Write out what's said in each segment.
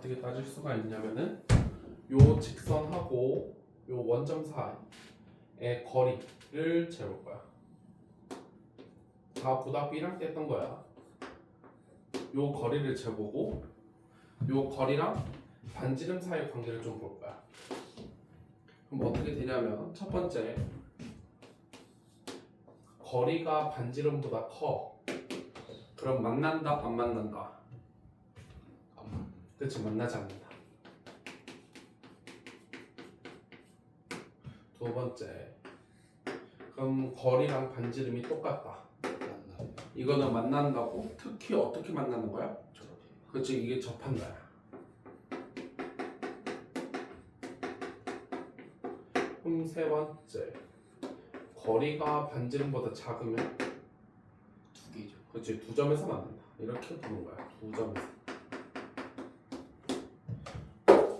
어떻게 따질 수가 있냐면은 요 직선하고 요 원점 사이의 거리를 재볼 거야. 다 고등학교 1학년 때 했던 거야. 요 거리를 재보고 요 거리랑 반지름 사이의 관계를 좀 볼 거야. 그럼 어떻게 되냐면 첫 번째, 거리가 반지름보다 커. 그럼 만난다 안 만난다? 그치, 만나지 않는다. 두 번째, 그럼 거리랑 반지름이 똑같다. 이거는 만난다고? 특히 어떻게 만나는 거야? 그치, 이게 접한다야. 그럼 세 번째, 거리가 반지름보다 작으면? 두 개죠. 그치, 두 점에서 만난다. 이렇게 보는 거야, 두 점에서.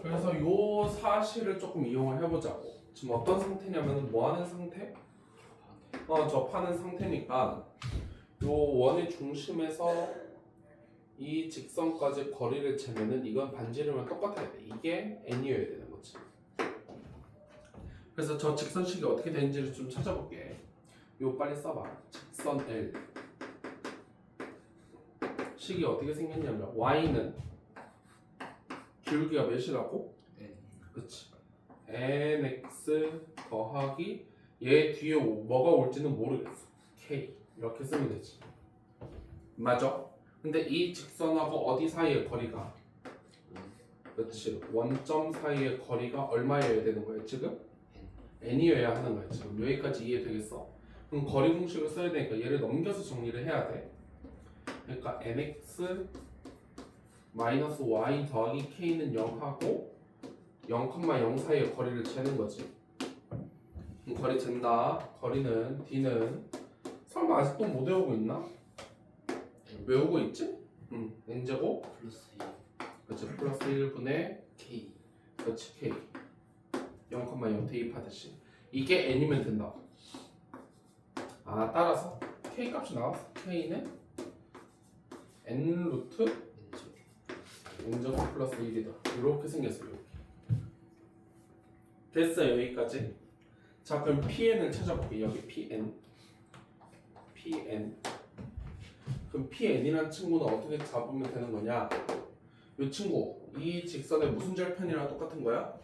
그래서 요 사실을 조금 이용을 해보자고. 지금 어떤 상태냐면 뭐 하는 상태? 접하는 상태니까 요 원의 중심에서 이 직선까지 거리를 재면은 이건 반지름은 똑같아야 돼. 이게 n이어야 되는 거지. 그래서 저 직선식이 어떻게 되는지를 좀 찾아볼게. 요 빨리 써봐. 직선 L 식이 어떻게 생겼냐면 y는 기울기가 몇이라고? 그치. nx 더하기 얘 뒤에 뭐가 올지는 모르겠어. k 이렇게 쓰면 되지. 맞아? 근데 이 직선하고 어디 사이의 거리가? 그치. 원점 사이의 거리가 얼마여야 되는 거야 지금? n이어야 하는 거야 지금. 여기까지 이해되겠어? 그럼 거리 공식을 써야 되니까 얘를 넘겨서 정리를 해야 돼. 그러니까 nx 마이너스 y 더하기 k는 0하고 0,0 사이의 거리를 재는 거지. 그럼 거리 잰다. 거리는 d는 설마 아직도 못 외우고 있나? 외우고 있지? n제곱 플러스 그렇지. 플러스 1분의 K. 그렇지 k 0,0 대입하듯이 이게 n이면 된다고. 따라서 k 값이 나왔어. k는 n 루트 n제곱 플러스 1이다. 이렇게 생겼어요. 됐어요. 여기까지. 자, 그럼 PN을 찾아볼게. 여기 PN. 그럼 PN이라는 친구는 어떻게 잡으면 되는 거냐? 이 친구, 이 직선의 무슨 절편이랑 똑같은 거야?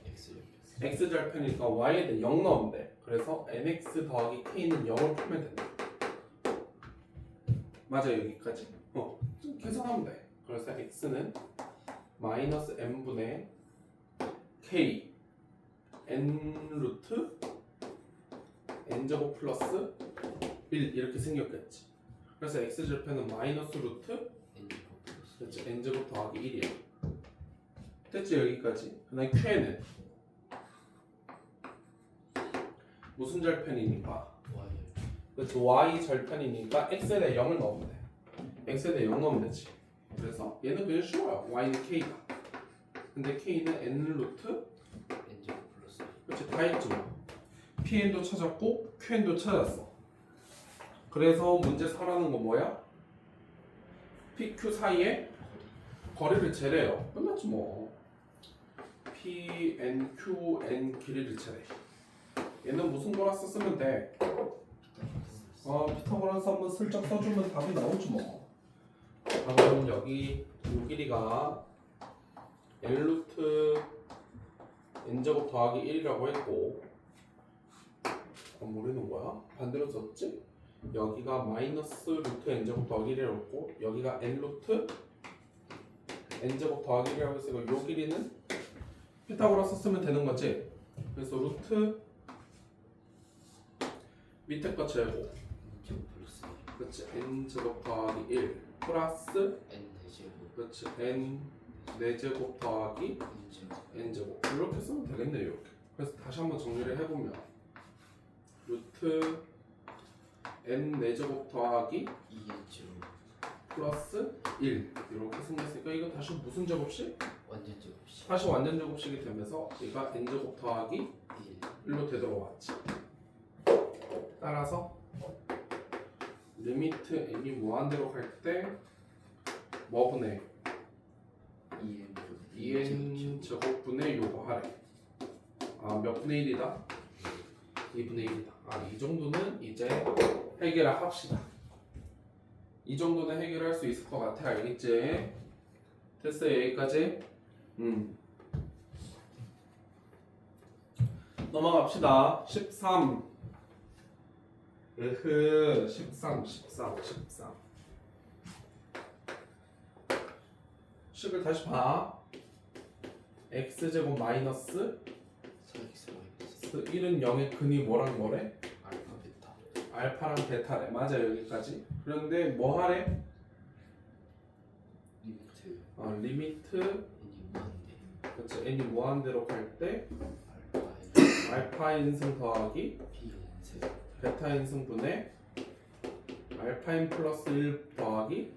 X 절편이니까 Y에 대해 0 넣으면 돼. 그래서 NX 더하기 K는 0을 풀면 된다. 맞아, 여기까지? 좀 계산하면 돼. 그래서 X는 마이너스 N분의 K N 루트 N제곱 플러스 1 이렇게 생겼겠지. 그래서 X절편은 마이너스 루트 그렇지, N제곱 더하기 1이야. 됐지, 여기까지. 그 다음에 Q는 무슨 절편이니까? 그렇지, Y 절편이니까 X에 대해 0을 넣으면 돼. X에 대해 0 넣으면 되지. 그래서 얘는 그냥 쉬워요. Y는 K다. 근데 K는 N 루트 그렇지, 다 했지 뭐. PN도 찾았고 QN도 찾았어. 그래서 문제 4라는 건 뭐야? PQ 사이에 거리를 재래요. 끝났지 뭐. PN, QN 길이를 재래. 얘는 무슨 거라 썼으면 돼? 피타고라스 한번 슬쩍 써주면 답이 나오지 뭐. 그럼 여기 이 길이가 N 루트 N제곱 더하기 1이라고 했고 모르는 거야? 반대로 썼지? 여기가 마이너스 루트 N제곱 더하기 1이라고 했고 여기가 N 루트 N제곱 더하기 1이라고 했으니까 요 길이는 피타고라스 쓰면 되는 거지? 그래서 루트 밑에 거 제곱 그렇지, N제곱 더하기 1 플러스 그렇지, N 4제곱 더하기 N제곱 이렇게 쓰면 되겠네요. 이렇게. 그래서 다시 한번 정리를 해보면 루트 N 4제곱 더하기 2N제곱 플러스 1 이렇게 생겼으니까 이거 다시 무슨 제곱식? 완전 제곱식. 다시 완전 제곱식이 되면서 얘가 N제곱 더하기 1로 되돌아왔지. 따라서 리미트 N이 무한대로 갈 때 뭐분의 2N 2n 제곱분의 요거 하래. 아, 몇 분의 1이다? 2분의 1이다. 아, 이 정도는 이제 해결을 합시다. 이 정도는 해결할 수 있을 것 같아. 알겠지? 됐어요, 여기까지? 넘어갑시다. 13. 13. 10을 다시 봐. x제곱 마이너스 4x 1은 0의 근이 뭐랑 뭐래? 알파 베타 알파랑 베타래. 맞아, 여기까지. 그런데 뭐 하래? 리미트 리미트 n이 무한대 그렇지. n이 무한대로 갈 때 알파에 알파 인승 더하기 bn승 베타 인승분의 알파 n 플러스 1 더하기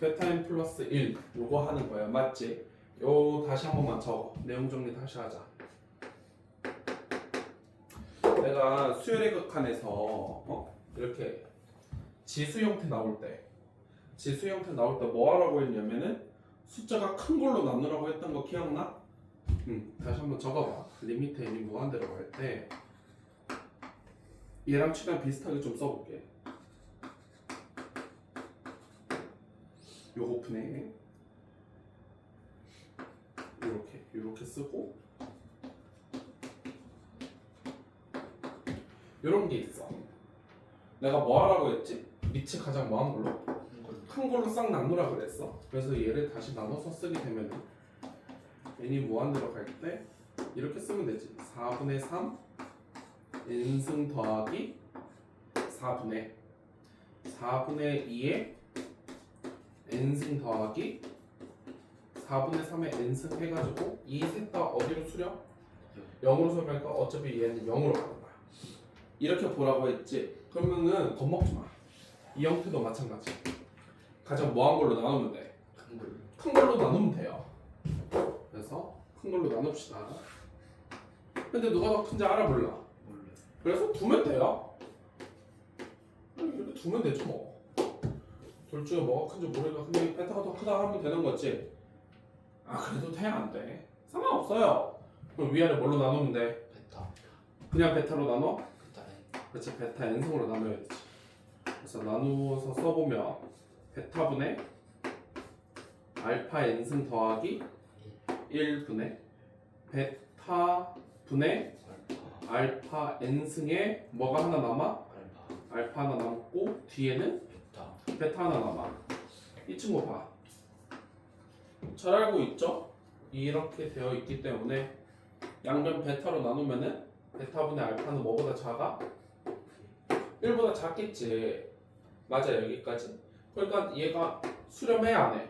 베타 n 플러스 1 요거 하는 거야. 맞지? 요 다시 한 번만 적어. 내용 정리 다시 하자. 내가 수열의 극한에서 이렇게 지수 형태 나올 때 뭐 하라고 했냐면은 숫자가 큰 걸로 나누라고 했던 거 기억나? 다시 한번 적어봐. 리미트 n이 무한대로 갈 때 얘랑 최대한 비슷하게 좀 써볼게. 요거 분해 요렇게 쓰고 요런 게 있어. 내가 뭐 하라고 했지? 밑이 가장 뭐한 걸로? 큰 걸로 싹 나누라 그랬어. 그래서 얘를 다시 나눠서 쓰게 되면 n이 무한대로 갈 때 이렇게 쓰면 되지. 4분의 3 n승 더하기 4분의 2의 n승 더하기 4분의 3의 n승 해가지고 이 셋 다 어디로 수렴? 0으로 수렴하니까 어차피 얘는 0으로 가는 거야. 이렇게 보라고 했지. 그러면은 겁먹지 마. 이 형태도 마찬가지. 가장 뭐한 걸로 나누면 돼? 큰 걸로 나누면 돼요. 그래서 큰 걸로 나눕시다. 근데 누가 더 큰지 알아 몰라? 그래서 두면 돼요. 이렇게 두면 되죠 뭐. 둘 중에 뭐가 큰지 모르니까 근데 베타가 더 크다 하면 되는 거지. 아 그래도 돼 안 돼? 상관없어요. 그럼 위아래 뭘로 나누면 돼? 베타 그냥 베타로 나눠? 베타 n 그렇지. 베타 n승으로 나눠야 되지. 그래서 나누어서 써보면 베타분의 알파 n승 더하기 1분의 베타분의 알파 n승에 뭐가 하나 남아? 알파 하나 남고 뒤에는 베타 하나 남아. 이 친구 봐. 잘 알고 있죠? 이렇게 되어 있기 때문에 양변 베타로 나누면은 베타분의 알파는 뭐보다 작아? 1보다 작겠지. 맞아, 여기까지. 그러니까 얘가 수렴해 안 해?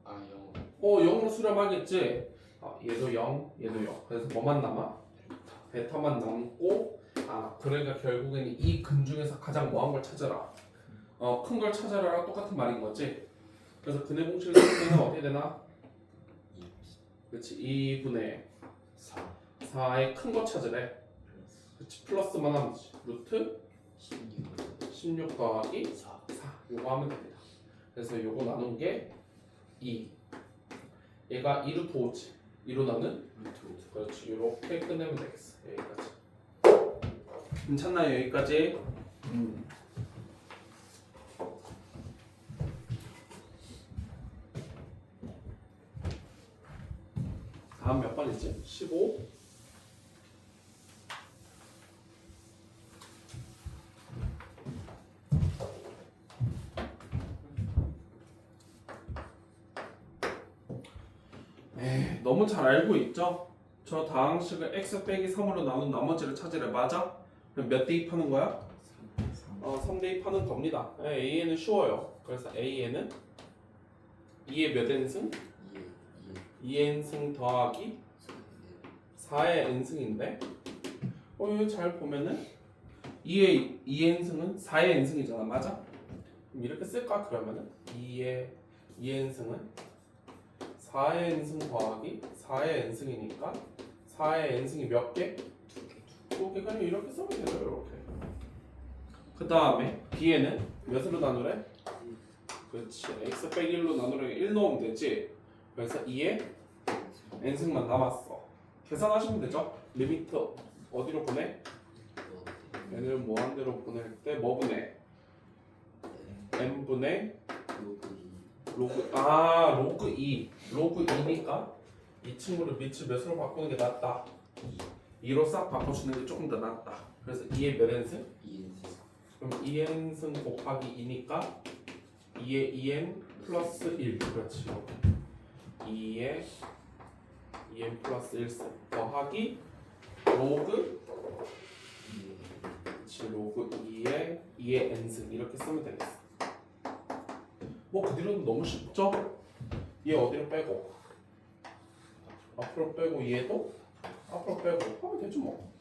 아 0. 0으로 수렴하겠지. 얘도 0, 얘도 0. 그래서 뭐만 남아? 베타만 남고. 그러니까 결국에는 이 근 중에서 가장 뭐한 걸 찾아라. 큰 걸 찾아라랑 똑같은 말인 거지. 그래서 근의 공식을 쓰면 어떻게 되나? 그렇지. 2분의 4의 큰 거 찾으래. 그렇지. 플러스만 하면 되지. 루트 16 더하기 4 요거 하면 됩니다. 그래서 요거 나눈 게 2. 얘가 2루트 5지. 2로 나눈 루트 5. 그렇지. 요렇게 끝내면 되겠어. 여기까지. 괜찮나요? 여기까지? 다음 몇 번이지? 15? 너무 잘 알고 있죠? 저 다항식을 x 빼기 3으로 나눈 나머지를 찾으래. 맞아? 그럼 몇 대입하는 거야? 3 대입하는 겁니다. a는 쉬워요. 그래서 a는 2의 몇 n승? 2n승 더하기 4의 n승인데 이거 잘 보면은 2의 2n승은 4의 n승이잖아. 맞아? 그럼 이렇게 쓸까? 그러면은 2의 2n승은 4의 n승 더하기 4의 n승이니까 4의 n승이 몇 개? 2개. 그냥 이렇게 쓰면 되죠. 이렇게. 그 다음에 b에는 몇으로 나누래? 그렇지. x 빼기 1로 나누래. 1 넣으면 되지. 그래서 2의 n승만 남았어. 계산하시면 되죠? 리미트 어디로 보내? n을 무한대로 보낼 때 뭐 분해? n분의 로그 2 로그 2니까 이 친구를 밑을 몇으로 바꾸는 게 낫다. 2로 싹 바꿔주는 게 조금 더 낫다. 그래서 2의 몇 n승? 그럼 2n승 곱하기 2니까 2의 2n 플러스 1 그렇지. 2의 2n 플러스 1승 더하기 로그 로그 2의 n승 이렇게 쓰면 되겠어. 뭐 그 뒤로는 너무 쉽죠? 얘 어디로 빼고 앞으로 빼고 얘도 앞으로 빼고 하면 되죠 뭐.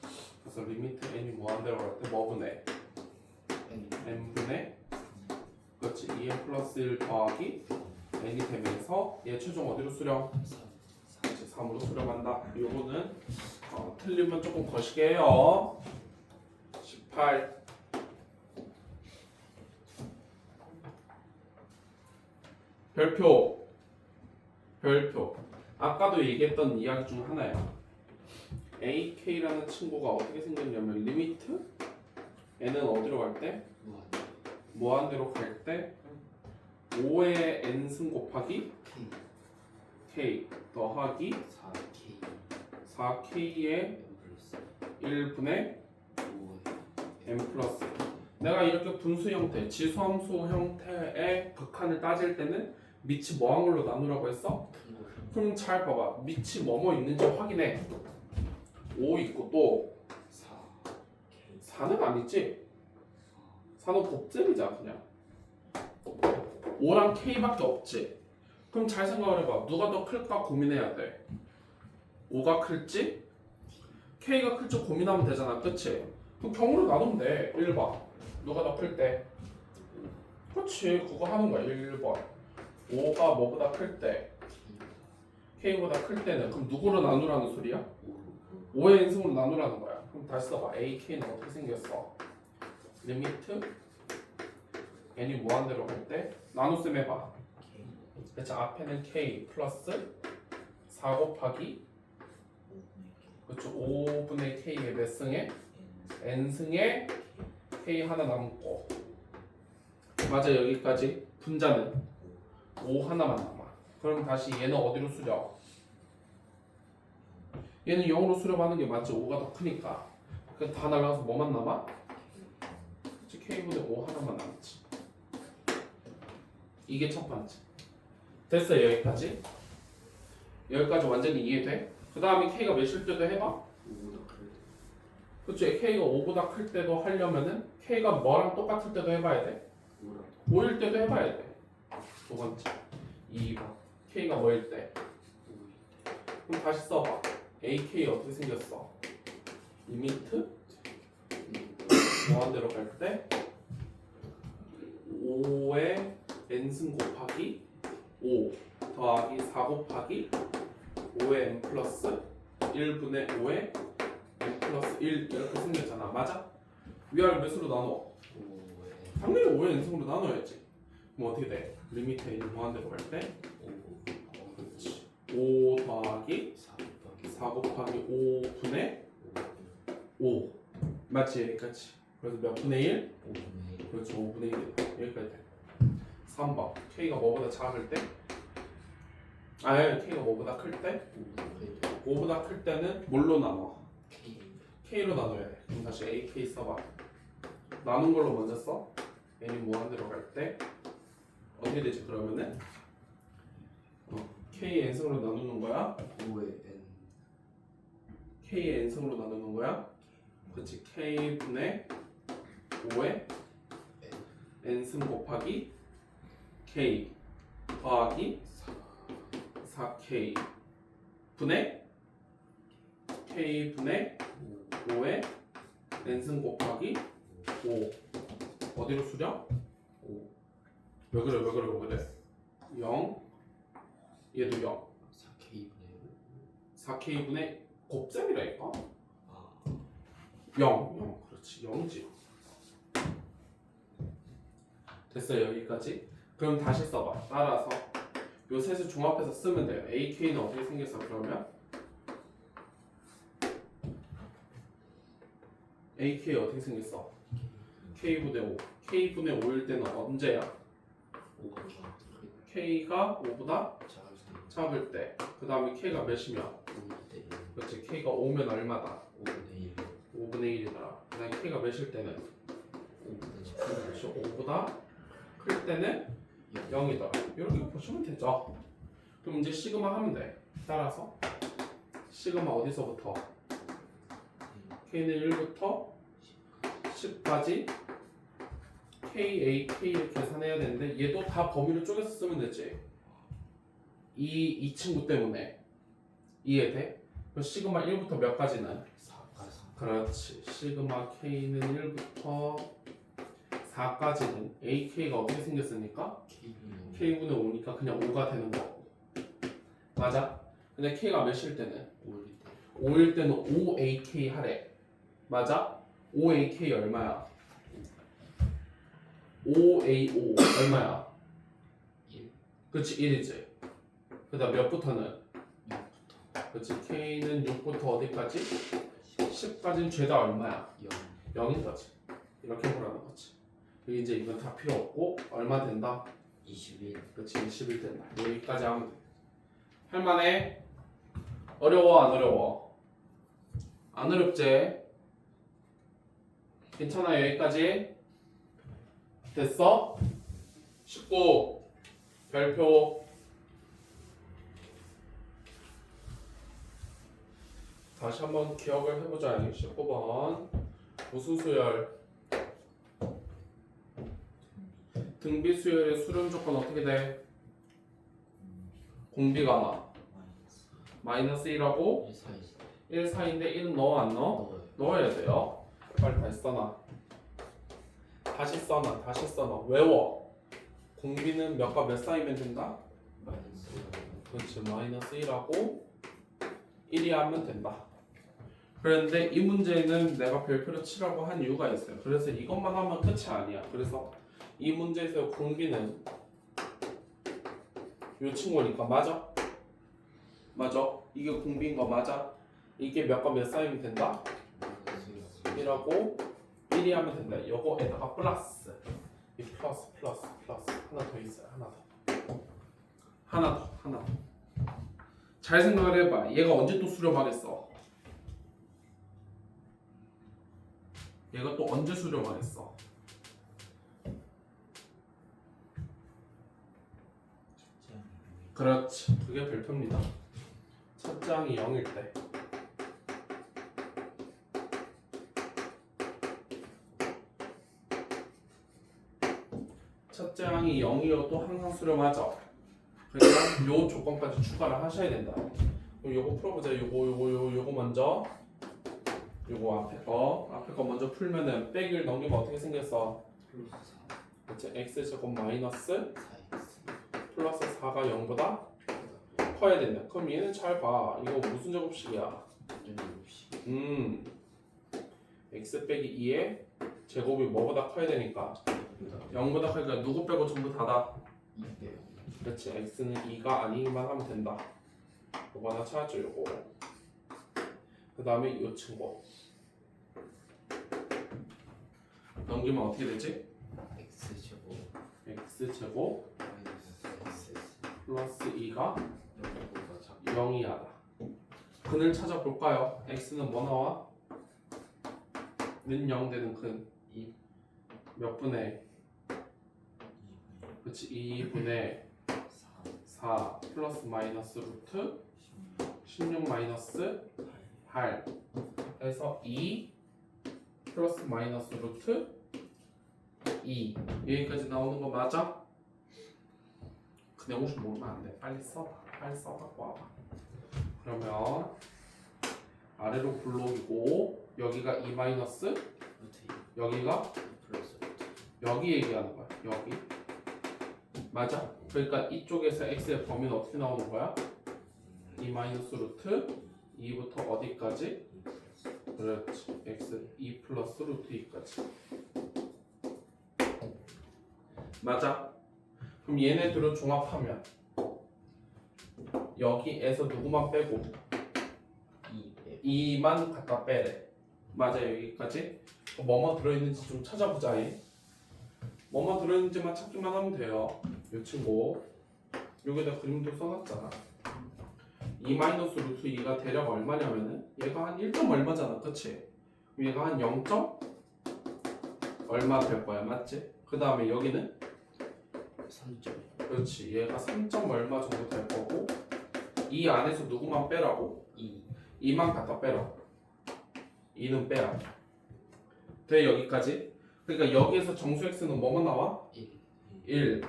그래서 리미트 n이 무한대로 갈 때 뭐 분해? n분의 그렇지 2n 플러스 1 더하기 n이 되면서 얘 최종 어디로 수렴? 3으로 수렴한다. 요거는 틀리면 조금 거시기해요. 18 별표 아까도 얘기했던 이야기 중 하나야. AK라는 친구가 어떻게 생겼냐면 리미트 n은 어디로 갈 때? 무한대로 갈 때 5의 n승 곱하기 k 더하기 4k의 1분의 n 플러스 내가 이렇게 분수 형태, 지수함수 형태의 극한을 따질 때는 밑이 뭐한 걸로 나누라고 했어? 그럼 잘 봐봐. 밑이 뭐뭐 있는지 확인해. 5 있고 또 4는 아니지? 4는 곱셈이잖아 그냥. 5랑 K밖에 없지. 그럼 잘 생각을 해봐. 누가 더 클까 고민해야 돼. 5가 클지? K가 클지 고민하면 되잖아. 그치? 그럼 경우를 나누면 돼. 1번. 누가 더 클 때? 그렇지. 그거 하는 거야. 1번. 5가 뭐보다 클 때? K보다 클 때는 그럼 누구로 나누라는 소리야? 5의 n승으로 나누라는 거야. 그럼 다시 써봐. AK는 어떻게 생겼어? 리미트 n이 무한대로 갈 때 나눗셈 해봐. 그치? 앞에는 K 플러스 4 곱하기 그렇죠. 5분의 K의 몇 승에? n승에 K 하나 남고 맞아. 여기까지 분자는 5 하나만 남아. 그럼 다시 얘는 어디로 수렴? 얘는 0으로 수렴하는 게 맞지. 5가 더 크니까. 그럼 다 날라가서 뭐만 남아? 그치? K분의 5 하나만 남지. 이게 첫 번째. 됐어요. 여기까지. 여기까지 완전히 이해돼? 그 다음에 K가 몇일 때도 해봐? 그치? K가 5보다 클 때도 하려면은 K가 뭐랑 똑같을 때도 해봐야 돼? 5일 때도 해봐야 돼. 두 번째 2번 K가 뭐일 때? 그럼 다시 써봐. AK 어떻게 생겼어? 리미트 무한대로 갈 때 5의 n승 곱하기 5 더하기 4 곱하기 5의 n 플러스 1분의 5의 n 플러스 1 이렇게 생겼잖아. 맞아? 위아래 몇으로 나눠? 당연히 5의 n승으로 나눠야지. 그럼 어떻게 돼? 리미트 n이 무한대로 갈 때 5 더하기 4 곱하기 5분의 5 맞지? 여기까지. 그래서 몇 분의 1? 그렇죠. 5분의 1이다. 여기까지 돼. 3번 K가 뭐보다 작을 때? K가 뭐보다 클 때? 5보다 클 때는 뭘로 나눠? K로 나눠야 돼. 그럼 다시 AK 써봐. 나눈 걸로 먼저 써. n이 무한대로 갈 때 어떻게 되지? 그러면은 K의 n승으로 나누는 거야? K의 n승으로 나누는 거야? 그렇지. K분의 5의 n승 곱하기 K 더하기 4K 분의 K분의 5의 n승 곱하기 5 어디로 수렴? 5 왜 그래 0 얘도 0 4K분의 곱셈이라니까? 0 그렇지 0지. 됐어요. 여기까지. 그럼 다시 써봐. 따라서 요 셋을 종합해서 쓰면 돼요. AK는 어떻게 생겼어 그러면? AK 어떻게 생겼어? K분의 5. K분의 5일 때는 언제야? 5가 K가 5보다 작을 때 작을 때. 그 다음에 K가 몇이면? 5분의 1 그렇지. K가 5면 얼마다? 5분의 1 5분의 1이다. 그 다음에 K가 몇일 때는? 5분의 10 그렇죠. 5보다 클 때는 0이다. 이렇게 보시면 되죠. 그럼 이제 시그마 하면 돼. 따라서 시그마 어디서부터? K는 1부터 10까지 KAK를 계산해야 되는데 얘도 다 범위를 쪼개서 쓰면 되지. 이 친구 때문에 이해돼? 그럼 시그마 1부터 몇 가지는? 4까지 그렇지. 시그마 K는 1부터 4까지는 AK가 어떻게 생겼으니까? K분의 5니까 그냥 5가 되는 거고. 맞아? 근데 K가 몇일 때는? 5일 때는 5AK 하래. 맞아? 5AK 얼마야? 5A5 얼마야? 1 그치 1이지. 그 다음 몇부터는? 6부터 그치 K는 6부터 어디까지? 10까지는 죄다 얼마야? 0 0인 거지. 이렇게 보라는 거지. 그리고 이제 이건 다 필요 없고 얼마 된다? 21 그치 20일 된다. 여기까지 하면 돼. 할만해? 어려워 안 어려워? 안 어렵지? 괜찮아 여기까지? 됐어? 19 별표. 다시 한번 기억을 해보자. 19번 무슨 수열? 등비 수열의 수렴 조건 어떻게 돼? 공비가 마이너스 1하고 1 사이인데 1은 넣어 안 넣어? 넣어야 돼요. 빨리 다시 써놔. 다시 써놔. 외워. 공비는 몇과 몇 사이면 된다? 그렇지. 마이너스 1하고 1이 하면 된다. 그런데 이 문제는 내가 별표로 치라고 한 이유가 있어요. 그래서 이것만 하면 끝이 아니야. 그래서 이 문제에서 공비는 이 친구니까 맞아? 맞아? 이게 공비인 거 맞아? 이게 몇과 몇 사이면 된다? 1하고 1이 하면 된다. 요거에다가 플러스 이 플러스 하나 더 있어요. 하나 더. 잘 생각을 해봐. 얘가 언제 또 수렴하겠어? 얘가 또 언제 수렴하겠어? 그렇지. 그게 별표입니다. 첫 장이 0일 때. 첫 장이 0이어도 항상 수렴하죠. 그러니까 요 조건까지 추가를 하셔야 된다. 그럼 요거 풀어보자. 요거 먼저. 요거 앞에 거 먼저 풀면은 빼기를 넘기면 어떻게 생겼어? 그치? x제곱 마이너스 플러스 4가 0보다 커야 된다. 그럼 얘는 잘 봐. 이거 무슨 제곱식이야? x 빼기 2의 제곱이 뭐보다 커야 되니까 0보다 크니까 누구 빼고 전부 다다. 그렇지. x는 2가 아니기만 하면 된다. 요거 하나 찾았죠. 요거. 그 다음에 이 친구 넘기면 어떻게 되지? x제곱 플러스 2가 0이 하다. 근을 찾아볼까요? x는 뭐 나와? 는 0 되는 근 몇 분의? 그치 2분의 4 플러스 마이너스 루트 16 마이너스 8 해서 2 플러스 마이너스 루트 2 여기까지 나오는 거 맞아? 그냥 혹시 모르면 안 돼. 빨리 써갖고 와봐. 그러면 아래로 블록이고 여기가 2 마이너스 여기가 여기 얘기하는 거야. 여기 맞아? 그러니까 이쪽에서 x의 범위는 어떻게 나오는 거야? 2 마이너스 루트 2부터 어디까지? 그렇지. x 2 플러스 루트 2까지 맞아? 그럼 얘네들을 종합하면 여기에서 누구만 빼고 2만 갖다 빼래. 맞아요. 여기까지. 뭐만 들어있는지 좀 찾아보자. 뭐만 들어있는지만 찾기만 하면 돼요. 이 친구 여기다 그림도 써놨잖아. 2 마이너스 루트 2가 대략 얼마냐면은 얘가 한 1점 얼마잖아. 그치? 얘가 한 0점 얼마 될 거야. 맞지? 그 다음에 여기는 3점. 그렇지. 얘가 3점 얼마 정도 될 거고 이 안에서 누구만 빼라고? 2만 갖다 빼라. 2는 빼야 돼. 여기까지. 그러니까 여기에서 정수 x는 뭐만 나와? 1.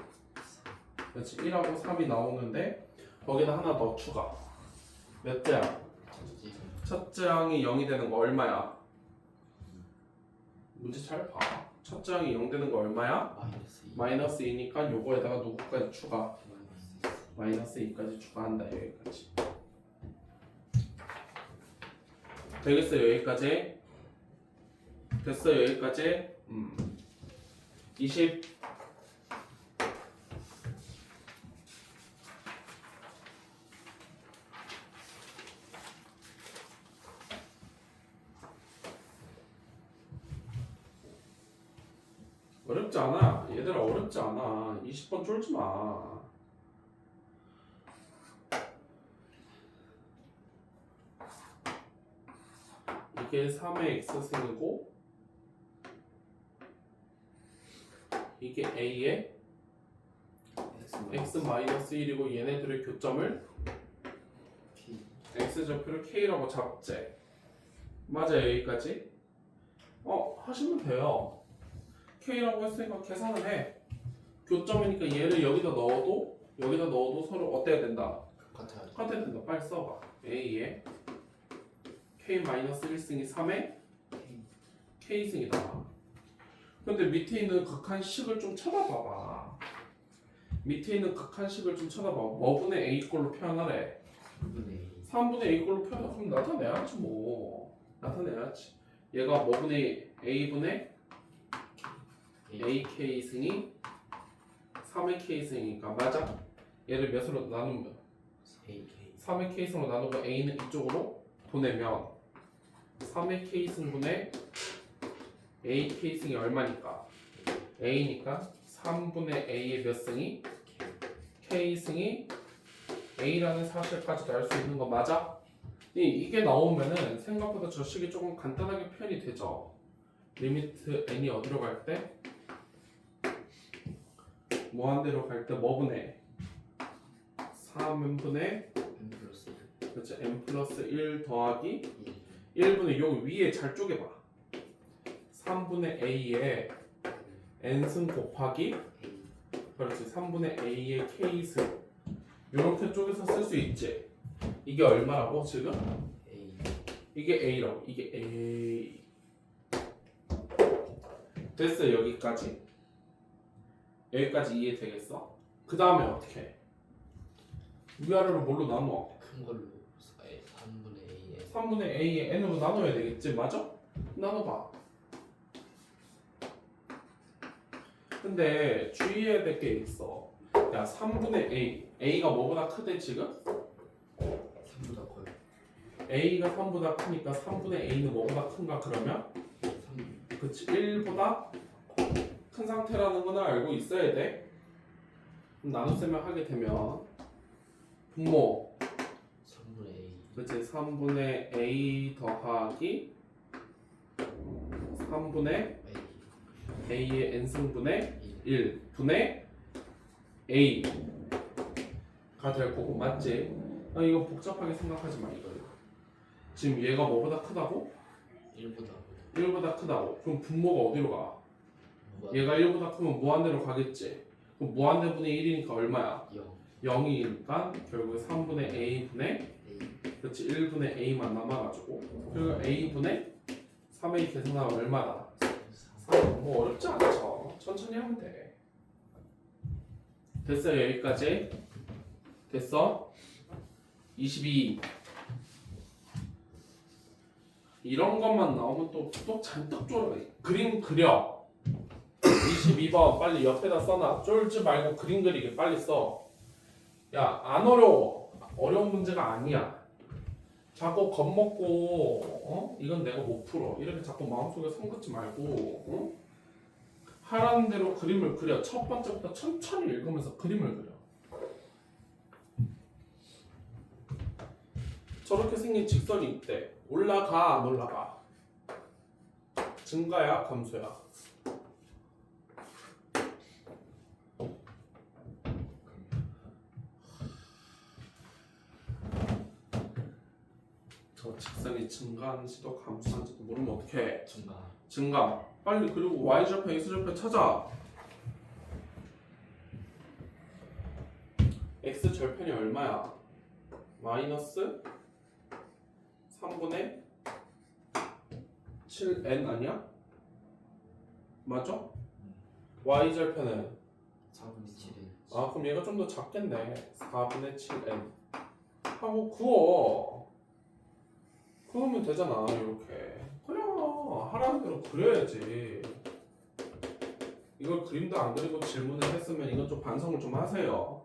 그렇지. 1하고 3이 나오는데 거기다 하나 더 추가. 몇 장? 첫 장이 0이 되는 거 얼마야? 문제 잘 봐. 첫 장이 0 되는 거 얼마야? 마이너스 2니까 요거에다가 누구까지 추가? 마이너스 2까지 추가한다. 여기까지. 되겠어요? 여기까지? 됐어요? 여기까지? 20. 어렵지 않아. 얘들아 어렵지 않아. 20번 쫄지 마. 이게 3의 x승이고 이게 a의 x-1이고 얘네들의 교점을 x좌표를 k라고 잡재. 맞아요. 여기까지? 하시면 돼요. k라고 했으니까 계산을 해. 교점이니까 얘를 여기다 넣어도 서로 어때야 된다? 같아야 된다. 빨리 써봐. a의 k-1승이 3의 k승이다. 근데 밑에 있는 극한식을 좀 쳐다봐봐. 밑에 있는 극한식을 좀 쳐다봐. 뭐분의 a 꼴로 표현하래? 3분의 a 꼴로 표현하면 나타내야지 뭐. 나타내야지. 얘가 뭐분의 a분의 ak승이 3의 k승이니까 맞아? 얘를 몇으로 나누면 3의 k승으로 나누고 a는 이쪽으로 보내면 3의 k승분의 a k승이 얼마니까? a니까 3분의 a의 몇 승이? k승이 a라는 사실까지도 알 수 있는 거 맞아? 이게 나오면은 생각보다 저 식이 조금 간단하게 표현이 되죠. 리미트 n이 어디로 갈 때? 무한대로 갈 때 뭐분의 3n분의 그렇죠. n 플러스 1 더하기 1분의 여기 위에 잘 쪼개봐. 3분의 a의 n승 곱하기 그렇지 3분의 a의 k승 이렇게 쪼개서 쓸 수 있지. 이게 얼마라고 지금? 이게 a라고. 이게 a. 됐어. 여기까지 이해되겠어? 그 다음에 어떻게 해? 위아래로 뭘로 나눠? 큰 걸로 3분의 A에 3분의 a의 n으로 나눠야 되겠지? 맞아? 나눠봐. 근데 주의해야 될 게 있어. 야 3분의 a가 뭐보다 크대 지금? 3보다 커요. a가 3보다 크니까 3분의 a는 뭐보다 큰가 그러면? 3 그치 1보다 큰 상태라는 건 알고 있어야 돼. 그럼 나눗셈을 하게 되면 분모 3분의 A 그치 3분의 a 더하기 3분의 a의 n승분의 1분의 a가 될 거고 맞지? 이거 복잡하게 생각하지 마. 이거 지금 얘가 뭐보다 크다고? 1보다 크다고. 그럼 분모가 어디로 가? 얘가 1보다 크면 무한대로 가겠지. 그럼 무한대분의 1이니까 얼마야? 0이니까 결국에 3분의 a분의 그렇지 1분의 a만 남아가지고 그리고 a분의 3a 계산하면 얼마다? 3. 뭐 어렵지 않죠. 천천히 하면 돼. 됐어요. 여기까지 됐어? 22 이런 것만 나오면 또 잔뜩 쫄아. 그림 그려. 22번 빨리 옆에다 써놔. 쫄지 말고 그림 그리게 빨리 써. 야 안 어려워. 어려운 문제가 아니야. 자꾸 겁먹고 이건 내가 못 풀어 이렇게 자꾸 마음속에 선 긋지 말고 하라는 대로 그림을 그려. 첫 번째부터 천천히 읽으면서 그림을 그려. 저렇게 생긴 직선이 있대. 올라가 안 올라가? 증가야 감소야? 저 직선이 증가하는지도 감소하는지도 모르면 어떡해? 증가. 빨리. 그리고 y절편 x절편 찾아. x절편이 얼마야? 마이너스 3분의 7n 아니야? 맞아? y절편은 4분의 7에 아 그럼 얘가 좀 더 작겠네. 4분의 7n 하고 그어. 그으면 되잖아. 이렇게 그냥 하라는 대로 그려야지. 이걸 그림도 안 그리고 질문을 했으면 이건 좀 반성을 좀 하세요.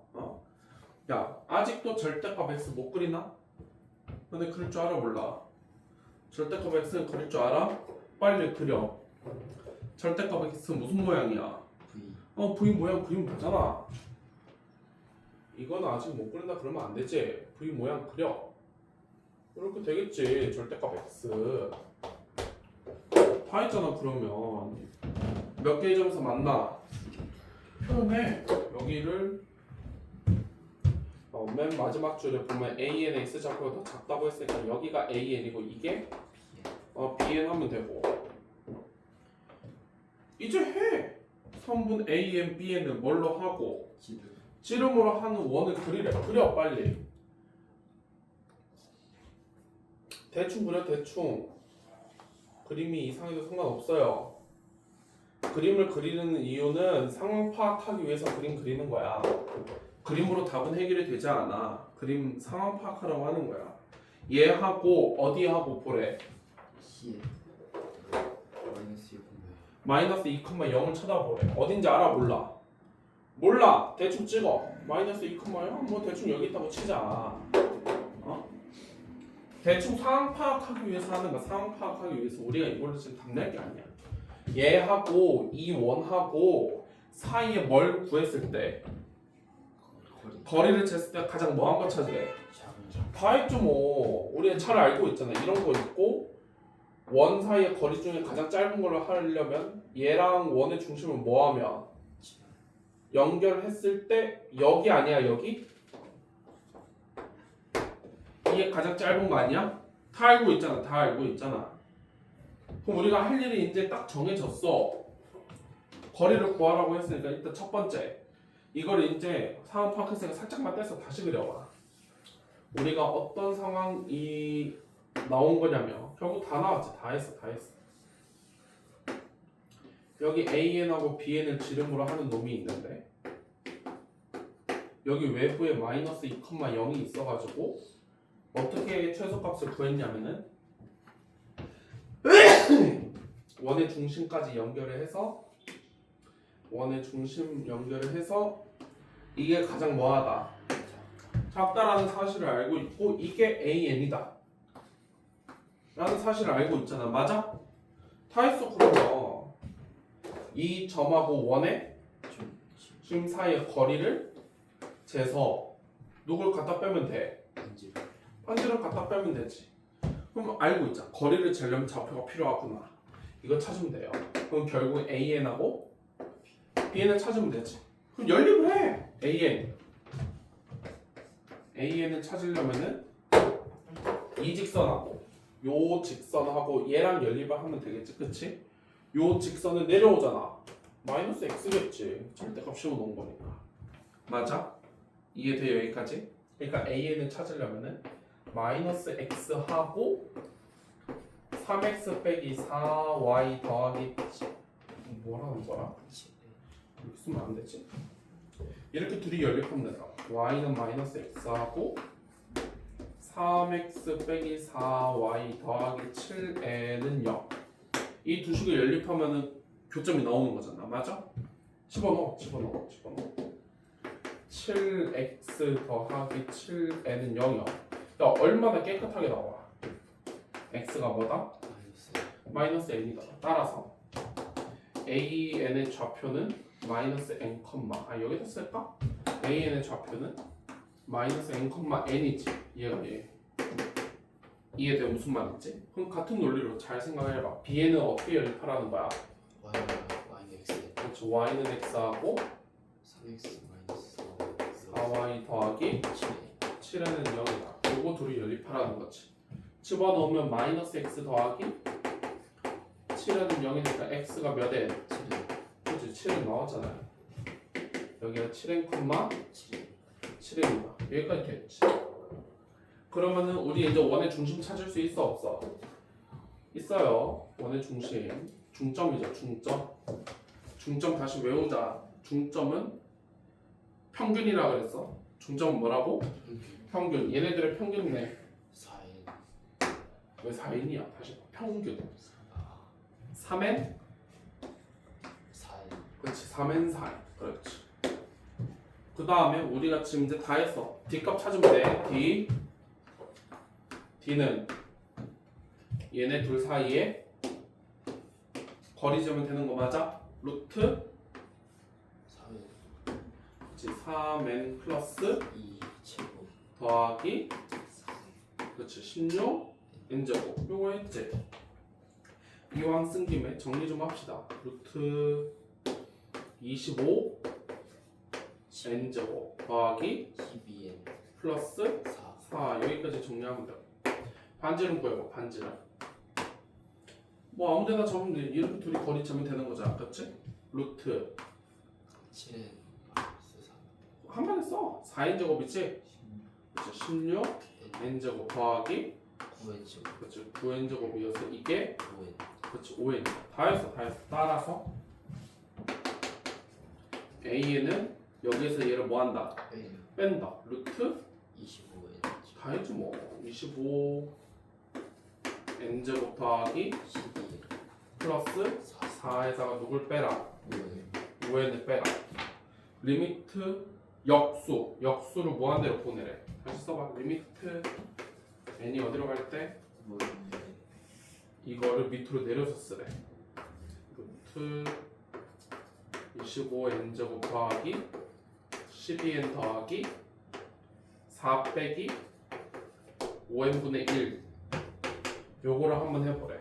야 아직도 절대값 x 못 그리나? 근데 그릴 줄 알아 몰라? 절대값 x는 그릴 줄 알아? 빨리 그려. 절대값 x 무슨 모양이야? V V 모양 그리면 되잖아. 이건 아직 못 그린다 그러면 안 되지. V 모양 그려. 이렇게 되겠지. 절대값 x 다 했잖아. 그러면 몇 개의 점에서 만나? 표현해. 여기를 맨 마지막 줄에 보면 AN X 좌표가 더 작다고 했으니까 여기가 AN이고 이게 BN 하면 되고. 이제 해. 선분 AN, BN을 뭘로 하고 지름으로 하는 원을 그리래. 그려 빨리. 대충 그려. 대충. 그림이 이상해도 상관없어요. 그림을 그리는 이유는 상황 파악하기 위해서 그림 그리는 거야. 그림으로 답은 해결이 되지 않아. 그림 상황 파악하라고 하는 거야. 얘하고 어디하고 보래? C에 마이너스 2,0을 쳐다보래. 어딘지 알아 몰라? 몰라. 대충 찍어. 마이너스 2,0 뭐 대충 여기 있다고 치자. 대충 상황 파악하기 위해서 하는 거야. 상황 파악하기 위해서. 우리가 이걸로 지금 답 낼 게 아니야. 얘하고 이 원하고 사이에 뭘 구했을 때 거리를 쟀을 때 가장 뭐한 거 찾으래? 다 했죠 뭐. 우리가 잘 알고 있잖아. 이런 거 있고 원 사이의 거리 중에 가장 짧은 걸로 하려면 얘랑 원의 중심을 뭐하면 연결했을 때 여기 아니야 여기? 이게 가장 짧은 거 아니야? 다 알고 있잖아. 다 알고 있잖아. 그럼 우리가 할 일이 이제 딱 정해졌어. 거리를 구하라고 했으니까 일단 첫 번째 이걸 이제 상황 파악했으니까 살짝만 떼서 다시 그려봐. 우리가 어떤 상황이 나온 거냐면 결국 다 나왔지. 다 했어. 여기 AN하고 BN을 지름으로 하는 놈이 있는데 여기 외부에 마이너스 2,0이 있어가지고 어떻게 최소값을 구했냐면은 원의 중심까지 연결을 해서 원의 중심 연결을 해서 이게 가장 뭐하다? 작다라는 사실을 알고 있고 이게 AN이다 라는 사실을 알고 있잖아. 맞아? 다 했어. 그러면 이 점하고 원의 중심 사이의 거리를 재서 누굴 갖다 빼면 돼? 반지를 갖다 빼면 되지. 그럼 알고 있잖아. 거리를 재려면 좌표가 필요하구나. 이거 찾으면 돼요. 그럼 결국 AN하고 BN을 찾으면 되지. 그럼 연립을 해. AN을 찾으려면은 이 직선하고 요 직선하고 얘랑 연립을 하면 되겠지. 그치? 요 직선은 내려오잖아. 마이너스 x겠지. 절대값 씌워놓은 거니까. 맞아? 이해돼 여기까지? 그러니까 AN을 찾으려면은 마이너스 x하고 3x 빼기 4y 더하기 뭐라는 거야? 이렇게 쓰면 안 되지? 이렇게 둘이 연립하면 된다. y는 마이너스 x하고 3x 빼기 4y 더하기 7n은 0. 이 두 식을 연립하면은 교점이 나오는 거잖아. 맞아? 집어넣어. 7x 더하기 7n은 0이야. 야, 얼마나 깨끗하게 나와. x가 뭐다? 마이너스 n이다. 따라서 an의 좌표는 마이너스 n, 여기다 쓸까? an의 좌표는 마이너스 n, n이지. 얘가 얘. 이해돼? 무슨 말인지? 그럼 같은 논리로 잘 생각해봐. bn은 어떻게 연립하라는 거야? y는 x 그렇죠. y는 x하고 3x 마이너스 4y 더하기 7 7n은 0이다. 요거 둘이 연립하라는 거지. 집어넣으면 마이너스 x 더하기 7n은 0이니까 x가 몇 n? 7 그렇지. 7은 나왔잖아요. 여기가 7n, 7 7n이다. 여기까지 됐지. 그러면은 우리 이제 원의 중심 찾을 수 있어 없어? 있어요. 원의 중심. 중점이죠. 중점 다시 외우자. 중점은 평균이라 그랬어. 중점은 뭐라고? 평균. 얘네들의 평균이네. 4n 왜 4n이야? 다시 봐. 평균. 3n? 4n 그렇지. 3n 4n. 그렇지. 그 다음에 우리가 지금 이제 다 했어. D값 찾으면 돼. D는 얘네 둘 사이에 거리 재면 되는 거 맞아? 루트 4n 그렇지. 3n 플러스 2 제곱 더하기 4n 그렇지. 16 n제곱. 요거 했지? 이왕 쓴 김에 정리 좀 합시다. 루트 25 n제곱 더하기 12n 플러스 4 4 여기까지 정리하면 돼. 반지름 구해봐. 반지름. 뭐 아무데나 적으면 돼. 이렇게 둘이 거리 재면 되는 거잖아. 그렇지? 루트 7n 마이너스 4 한 번에 써. 4n제곱이지? 그렇지. 16 n제곱 더하기 9n 제곱 그렇지. 9n제곱이어서 이게 5n 그렇지. 5n. 다 했어. 따라서 a는 여기에서 얘를 뭐 한다? n 뺀다. 루트 25n 다 했지 뭐. 25 n제곱 더하기 12n 플러스 4 4에다가 누굴 빼라? 5n 5n을 빼라. 리미트 역수를 무한대로 보내래. 다시 써봐. 리미트 n이 어디로 갈 때 5n 이거를 밑으로 내려서 쓰래. 루트 25n 제곱 더하기 12n 더하기 4 빼기 5n분의 1 요거를 한번 해보래.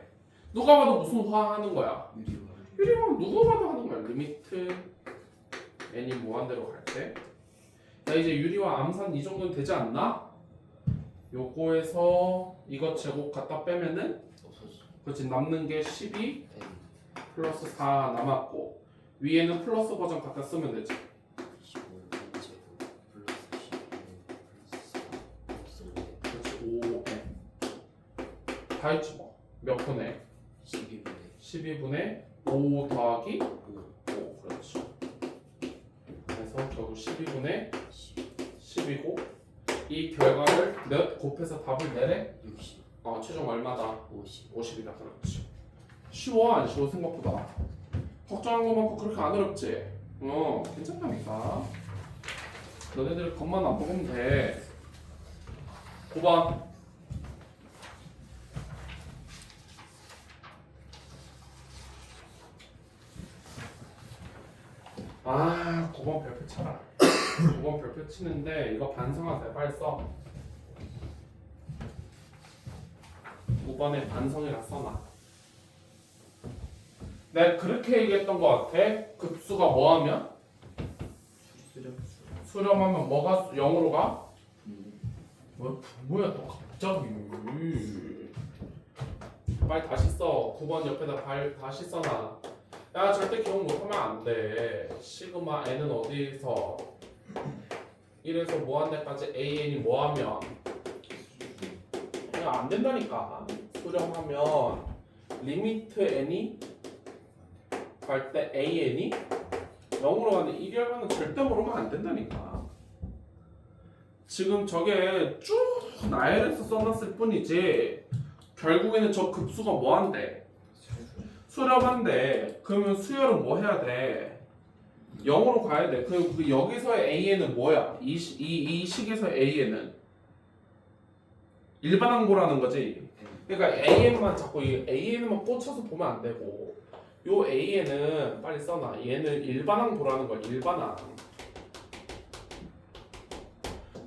누가 봐도 무슨 화 하는 거야? 유리화는 누가 봐도 하는 거야. 리미트 n이 무한대로 갈 때. 야 이제 유리화 암산 이 정도는 되지 않나? 요거에서 이거 제곱 갖다 빼면은 없어져 그렇지. 남는 게 12 n 플러스 4 남았고 위에는 플러스 버전 갖다 쓰면 되지. 25n 제곱 플러스 12n 플러스 4 플러스 그렇지. 5n 5n 다 했지 뭐. 몇 분의? 12분의 12분의 5 더하기 5 5 그렇지. 그래서 결국 12분의 10 10이고 이 결과를 몇 곱해서 답을 내래? 60 최종 얼마다? 50 50이다. 그렇지. 쉬워 안 쉬워 생각보다. 걱정한 거 많고 그렇게 안 어렵지? 괜찮다니까. 너네들 것만 안 먹으면 돼. 9번. 아, 9번 별표 쳐라. 9번 별표 치는데 이거 반성하세요. 빨리 써. 9번에 반성이라 써놔. 내가 그렇게 얘기했던 것 같아. 급수가 뭐하면? 수렴하면 뭐가 0으로 가? 뭐야 또 갑자기. 빨리 다시 써. 9번 옆에다 다시 써놔. 야 절대 기억 못하면 안 돼. 시그마 n은 어디서 1에서 무한대까지 an이 뭐하면 그냥 안 된다니까. 수렴하면 리미트 n이 갈 때 an이 0으로 가는데 1이 얼마는 절대 모르면 안 된다니까. 지금 저게 쭉 나열해서 써놨을 뿐이지 결국에는 저 급수가 뭐한대? 수렴한대. 그러면 수열은 뭐 해야 돼? 0으로 가야 돼. 그 여기서의 AN은 뭐야? 이 식에서 AN은 일반항보라는 거지. 그러니까 AN만 자꾸 이 AN만 꽂혀서 보면 안 되고 요 AN은 빨리 써놔. 얘는 일반항보라는 거야. 일반항.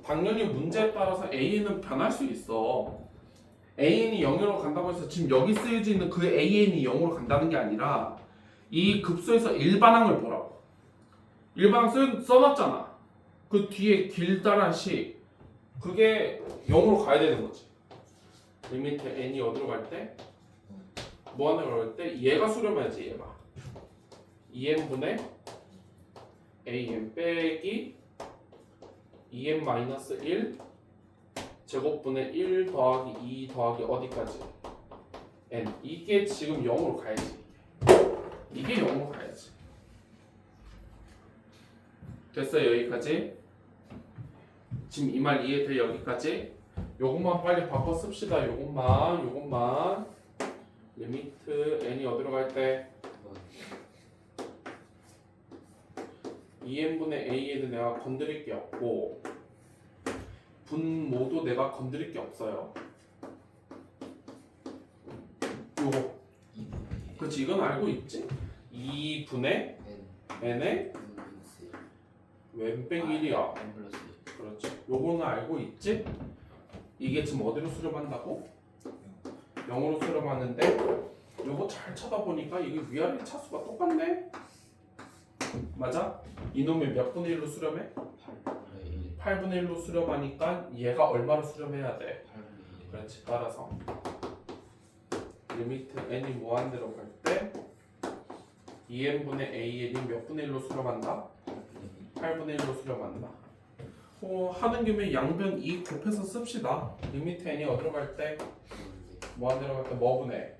당연히 문제에 따라서 AN은 변할 수 있어. AN이 0으로 간다고 해서 지금 여기 쓰여져 있는 그 AN이 0으로 간다는 게 아니라 이 급수에서 일반항을 보라고. 일반항 써놨잖아. 그 뒤에 길다란 식 그게 0으로 가야 되는 거지. 리미트 n이 어디로 갈 때? 무한으로 갈 때 얘가 수렴해야지. 얘가 2n분의 an 빼기 2n-1 제곱분의 1 더하기 2 더하기 어디까지? n. 이게 지금 0으로 가야지. 이게 0으로 가야지. 됐어요? 여기까지? 지금 이 말 이해돼? 여기까지? 요것만 빨리 바꿔 씁시다. 요것만 리미트 n이 어디로 갈 때? 2n분의 a는 내가 건드릴 게 없고 분모도 내가 건드릴 게 없어요. 요거 그렇지. 이건 알고 있지? 2분의 n의 왼 빼기 1이야. n 플러스 그렇지. 요거는 알고 있지? 이게 지금 어디로 수렴한다고? 0으로 수렴하는데 요거 잘 쳐다보니까 이게 위아래 차수가 똑같네? 맞아? 이놈이 몇 분의 1로 수렴해? 8분의 1 8분의 1로 수렴하니까 얘가 얼마로 수렴해야 돼? 8분의 1 그렇지. 따라서 리미트 n이 무한대로 갈 때 2n분의 an이 몇 분의 1로 수렴한다? 8분의 1로 수렴한다. 하는 김에 양변 2 곱해서 씁시다. 리미트 n이 어디로 갈 때? 무한대로 갈 때 뭐분의?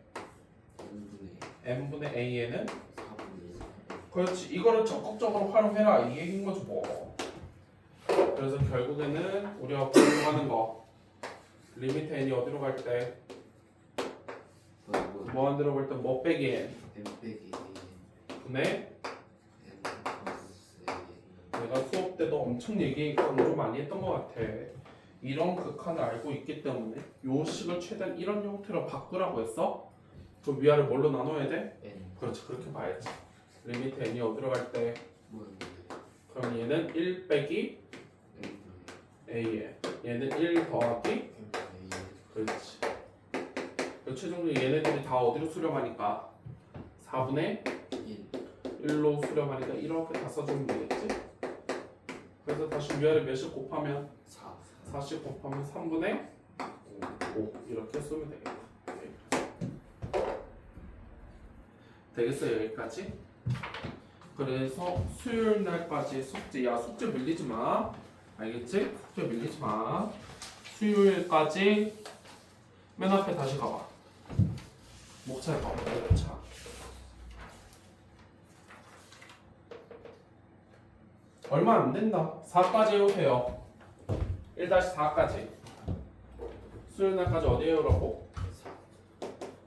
n분의 a는? 4분의 그렇지. 이거를 적극적으로 활용해라. 이 얘기인 거지 뭐. 그래서 결국에는 우리가 공부하는 거 리미트 n이 어디로 갈 때? 무한대로 갈 때 뭐 빼기 n? n 빼기 분의 n 플러스 내가 수업 때도 엄청 강조 많이 했던 것 같아. 이런 극한을 알고 있기 때문에 요 식을 최대한 이런 형태로 바꾸라고 했어? 그럼 위아래 뭘로 나눠야 돼? n 그렇지. 그렇게 봐야지. 리미트 n이 어디로 갈 때? 무한대 그럼 얘는 1 빼기 a에 얘는 1 더하기 n 그렇지. 그 최종적으로 얘네들이 다 어디로 수렴하니까 4분의 1 1로 수렴하니까 이렇게 다 써주면 되겠지? 그래서 다시 위아래 몇씩 곱하면 4 4씩 곱하면 3분의 5 이렇게 쓰면 되겠다. 되겠어요? 여기까지? 그래서 수요일 날까지 숙제 숙제 밀리지 마. 알겠지? 숙제 밀리지 마. 수요일까지 맨 앞에 다시 가봐. 목차에 가봐. 목차. 얼마 안 된다. 4까지 해오세요. 1-4까지. 수요일 날까지 어디 해오라고?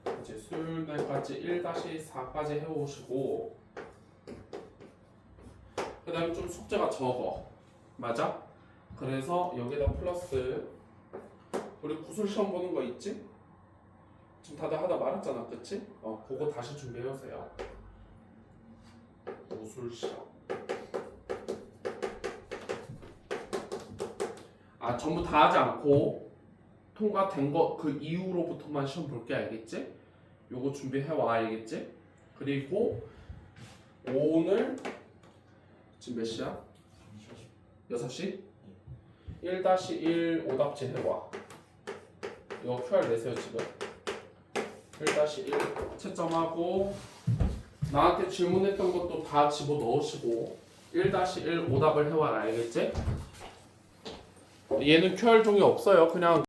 4 이제 수요일 날까지 1-4까지 해오시고 그 다음에 좀 숙제가 적어. 맞아? 그래서 여기다 플러스 우리 구술 시험 보는 거 있지? 지금 다들 하다 말았잖아. 그치? 그거 다시 준비해오세요. 구술 시험. 전부 다 하지 않고 통과된 거 그 이후로부터만 시험 볼게. 알겠지? 요거 준비해와. 알겠지? 그리고 오늘 지금 몇 시야? 6시? 1-1 오답지 해와. 이거 QR 내세요 지금. 1-1 채점하고 나한테 질문했던 것도 다 집어넣으시고 1-1 오답을 해와라. 알겠지? 얘는 QR 종이 없어요. 그냥